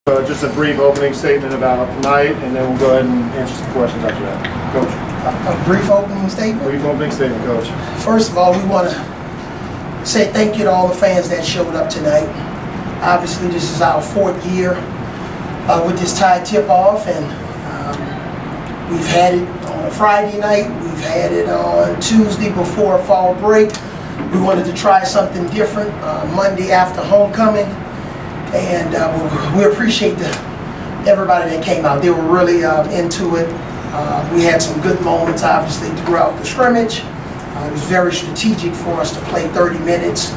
Just a brief opening statement about tonight, and then we'll go ahead and answer some questions after that. Coach. A brief opening statement? Brief opening statement, Coach. First of all, we want to say thank you to all the fans that showed up tonight. Obviously, this is our 4th year with this tie tip-off, and we've had it on a Friday night. We've had it on Tuesday before fall break. We wanted to try something different Monday after homecoming, and we appreciate everybody that came out. They were really into it. We had some good moments, obviously, throughout the scrimmage. It was very strategic for us to play 30 minutes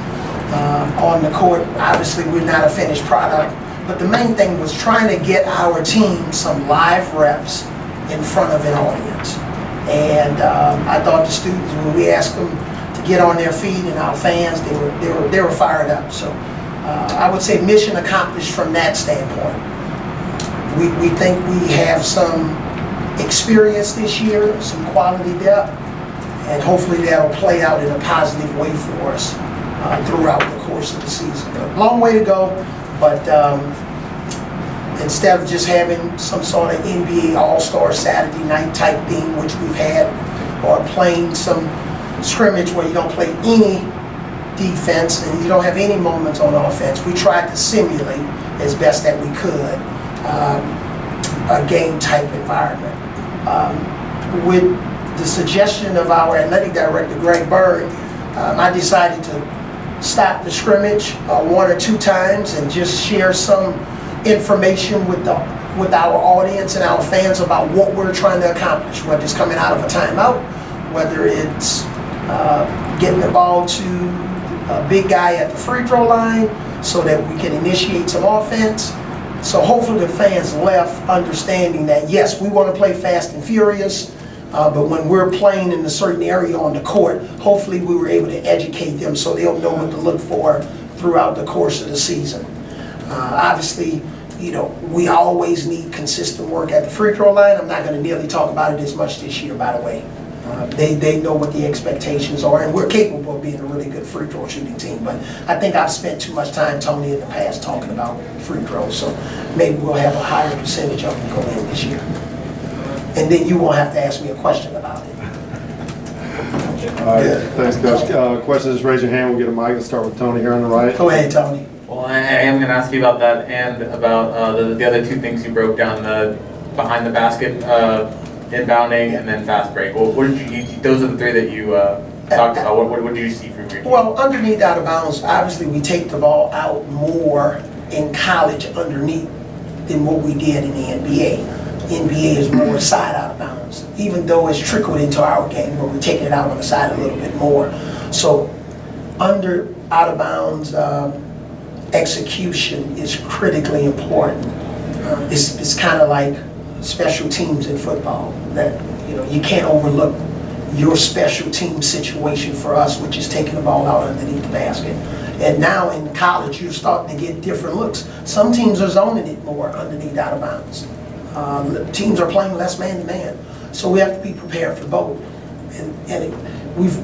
on the court. Obviously, we're not a finished product, but the main thing was trying to get our team some live reps in front of an audience. And I thought the students, when we asked them to get on their feet, and our fans, they were fired up. So I would say mission accomplished from that standpoint. We think we have some experience this year, some quality depth, and hopefully that'll play out in a positive way for us throughout the course of the season. A long way to go, but instead of just having some sort of NBA All-Star Saturday night type theme, which we've had, or playing some scrimmage where you don't play any defense and you don't have any moments on offense, we tried to simulate as best that we could a game type environment. With the suggestion of our athletic director, Greg Bird, I decided to stop the scrimmage 1 or 2 times and just share some information with our audience and our fans about what we're trying to accomplish, whether it's coming out of a timeout, whether it's getting the ball to a big guy at the free throw line so that we can initiate some offense. So hopefully the fans left understanding that, yes, we want to play fast and furious, but when we're playing in a certain area on the court, hopefully we were able to educate them so they'll know what to look for throughout the course of the season. Obviously, you know, we always need consistent work at the free throw line. I'm not going to nearly talk about it as much this year, by the way. They know what the expectations are, and we're capable of being a really good free throw shooting team. But I think I've spent too much time, Tony, in the past talking about free throws, so maybe we'll have a higher percentage of them go in this year. And then you won't have to ask me a question about it. All right, thanks, Coach. Questions, raise your hand. We'll get a mic. Let's start with Tony here on the right. Go ahead, Tony. Well, I am going to ask you about that and about the other 2 things you broke down, the behind the basket inbounding and then fast break. Well, what did you, those are the 3 that you talked about. What did you see from your team? Well, underneath out of bounds, obviously we take the ball out more in college underneath than what we did in the NBA. NBA is more side out of bounds, even though it's trickled into our game where we're taking it out on the side a little bit more. So under out of bounds execution is critically important. It's kind of like special teams in football, that you can't overlook your special team situation for us, which is taking the ball out underneath the basket. And now in college, you're starting to get different looks. Some teams are zoning it more underneath out of bounds. Teams are playing less man-to-man. So we have to be prepared for both. And we've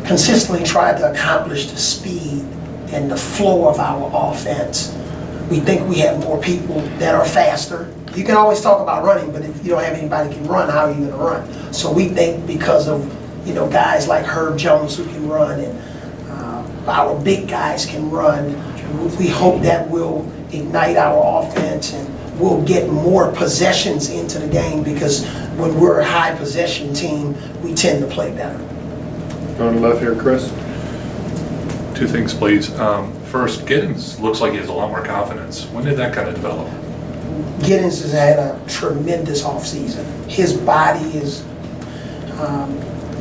consistently tried to accomplish the speed and the flow of our offense. We think we have more people that are faster. You can always talk about running, but if you don't have anybody who can run, how are you going to run? So we think because of guys like Herb Jones who can run, and our big guys can run, we hope that will ignite our offense and we'll get more possessions into the game, because when we're a high possession team, we tend to play better. On the left here, Chris. 2 things, please. First, Giddens looks like he has a lot more confidence. When did that kind of develop? Giddens has had a tremendous offseason. His body is,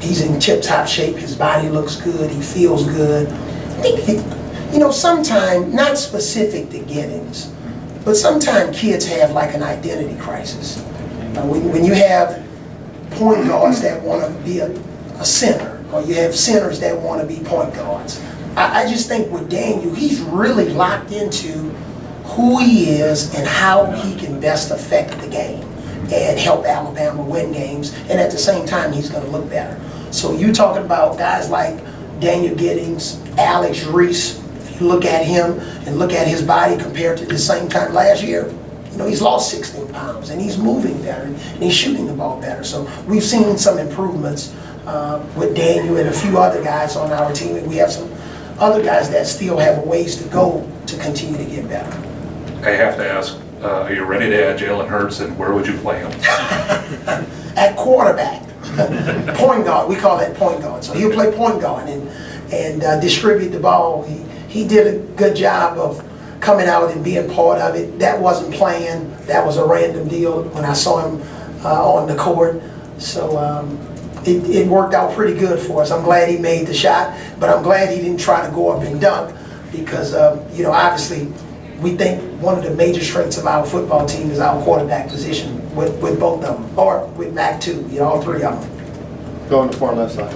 he's in tip-top shape. His body looks good. He feels good. I think, sometimes, not specific to Giddens, but sometimes kids have like an identity crisis. When you have point guards that want to be a center, or you have centers that want to be point guards, I just think with Daniel, he's really locked into who he is and how he can best affect the game and help Alabama win games, and at the same time he's going to look better. So you're talking about guys like Daniel Giddens, Alex Reese. If you look at him and look at his body compared to the same time last year, You know, he's lost 16 pounds, and he's moving better, and he's shooting the ball better. So we've seen some improvements with Daniel and a few other guys on our team, and we have some other guys that still have a ways to go to continue to get better. I have to ask, are you ready to add Jalen Hurts, and where would you play him? At quarterback, point guard, we call that point guard. So he'll play point guard and distribute the ball. He did a good job of coming out and being part of it. That wasn't planned. That was a random deal when I saw him on the court. So it worked out pretty good for us. I'm glad he made the shot, but I'm glad he didn't try to go up and dunk because, you know, obviously we think one of the major strengths of our football team is our quarterback position with both of them, or with Mac too, you know, all three of them. Go on the far left side.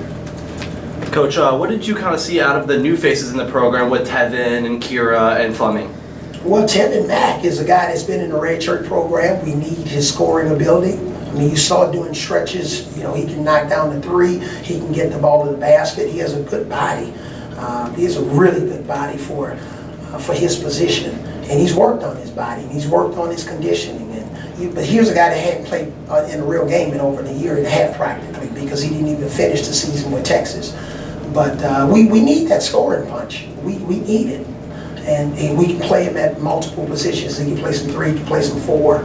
Coach, what did you kind of see out of the new faces in the program with Tevin and Kira and Fleming? Well, Tevin Mack is a guy that's been in the red shirt program. We need his scoring ability. I mean, you saw doing stretches, you know, he can knock down the three, he can get the ball to the basket, he has a good body. He has a really good body for his position. And he's worked on his body, and he's worked on his conditioning. But here's a guy that hadn't played in a real game in over a year and a half practically because he didn't even finish the season with Texas. But we need that scoring punch. We need it. And we can play him at multiple positions. He can play some 3, he can play some 4.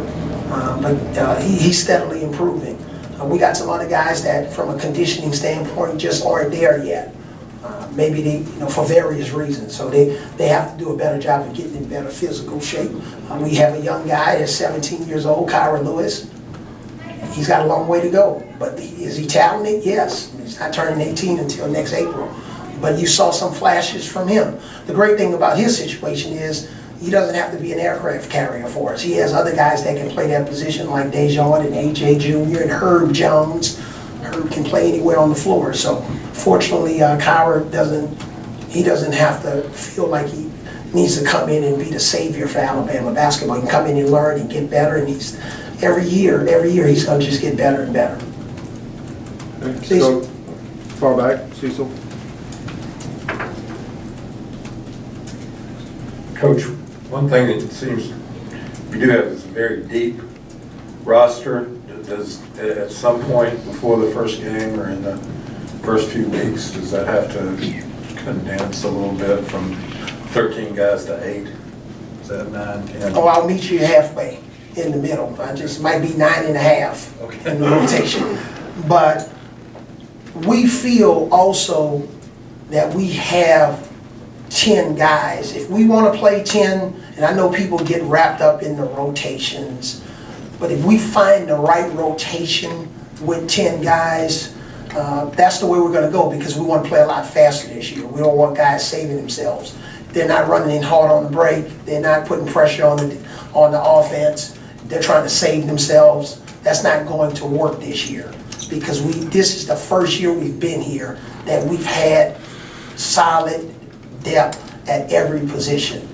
But he's steadily improving. We got some other guys that, from a conditioning standpoint, just aren't there yet. Maybe they, you know, for various reasons. So they have to do a better job of getting in better physical shape. We have a young guy that's 17 years old, Kyra Lewis. He's got a long way to go. But is he talented? Yes. He's not turning 18 until next April. But you saw some flashes from him. The great thing about his situation is he doesn't have to be an aircraft carrier for us. He has other guys that can play that position like Dejon and AJ Jr. and Herb Jones. Herb can play anywhere on the floor. So fortunately, Kyra doesn't have to feel like he needs to come in and be the savior for Alabama basketball. He can come in and learn and get better, and every year he's going to just get better and better. Okay, so far back, Cecil. Coach, one thing that seems we do have is a very deep roster. Does at some point before the first game or in the first few weeks, does that have to condense a little bit from 13 guys to 8? Is that 9, 10? Oh, I'll meet you halfway in the middle. I just might be 9.5 okay. in the rotation. But we feel also that we have 10 guys. If we want to play 10, and I know people get wrapped up in the rotations, but if we find the right rotation with 10 guys, that's the way we're going to go because we want to play a lot faster this year. We don't want guys saving themselves. They're not running in hard on the break. They're not putting pressure on the offense. They're trying to save themselves. That's not going to work this year because this is the first year we've been here that we've had solid depth at every position.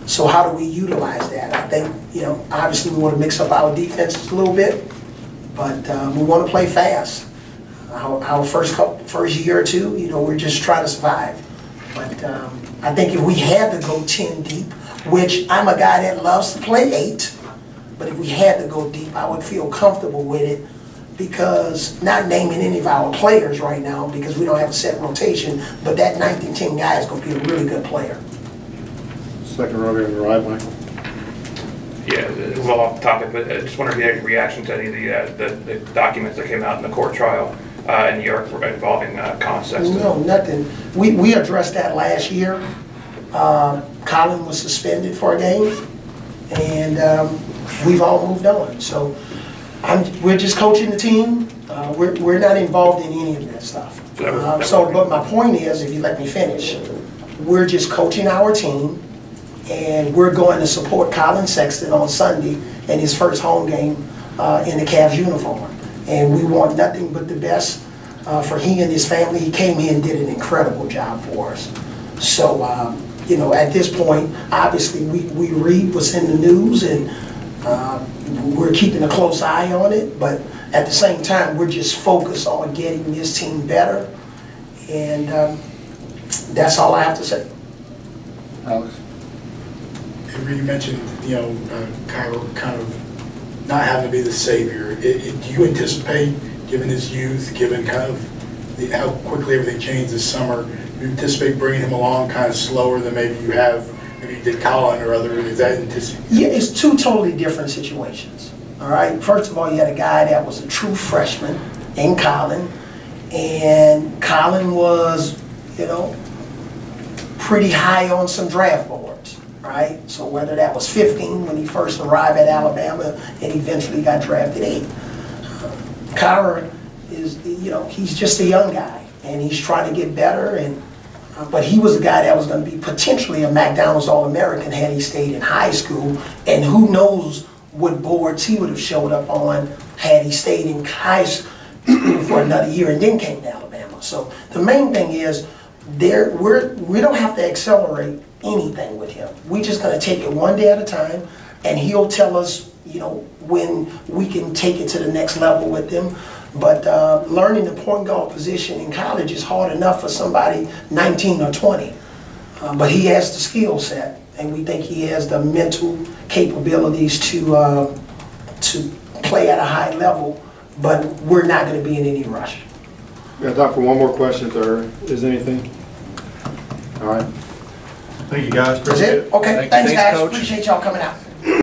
So how do we utilize that? I think, you know, obviously we want to mix up our defenses a little bit, but we want to play fast. Our first year or two, you know, we're just trying to survive. But I think if we had to go 10 deep, which I'm a guy that loves to play 8, but if we had to go deep, I would feel comfortable with it because, not naming any of our players right now because we don't have a set rotation, but that 9th and 10th guy is going to be a really good player. Second row here on the right, Michael. Yeah, well off topic, but I just wonder if you had any reaction to any of the documents that came out in the court trial in New York involving Conf. No, nothing. We addressed that last year. Colin was suspended for a game, and we've all moved on. So we're just coaching the team. We're not involved in any of that stuff. But my point is, if you let me finish, we're just coaching our team. And we're going to support Colin Sexton on Sunday in his first home game in the Cavs uniform. And we want nothing but the best for he and his family. He came here and did an incredible job for us. So, you know, at this point, obviously we read what's in the news and we're keeping a close eye on it. But at the same time, we're just focused on getting this team better. And that's all I have to say. Alex. Avery, you mentioned, kind of not having to be the savior. Do you anticipate, given his youth, given kind of how quickly everything changed this summer, do you anticipate bringing him along kind of slower than maybe you did Colin or other? Is that anticipated? Yeah, it's two totally different situations. All right. First of all, you had a guy that was a true freshman in Colin, and Colin was, pretty high on some draft boards, right? So whether that was 15 when he first arrived at Alabama and eventually got drafted 8. Kyron is, he's just a young guy and he's trying to get better, but he was a guy that was going to be potentially a McDonald's All-American had he stayed in high school, and who knows what boards he would have showed up on had he stayed in high school for another year and then came to Alabama. So the main thing is, we don't have to accelerate anything with him. We're just going to take it one day at a time, and he'll tell us, when we can take it to the next level with him. But learning the point guard position in college is hard enough for somebody 19 or 20. But he has the skill set, and we think he has the mental capabilities to play at a high level. But we're not going to be in any rush. We got time for one more question if there is anything. All right. Thank you, guys. That's it? Okay, thanks guys. Appreciate y'all coming out.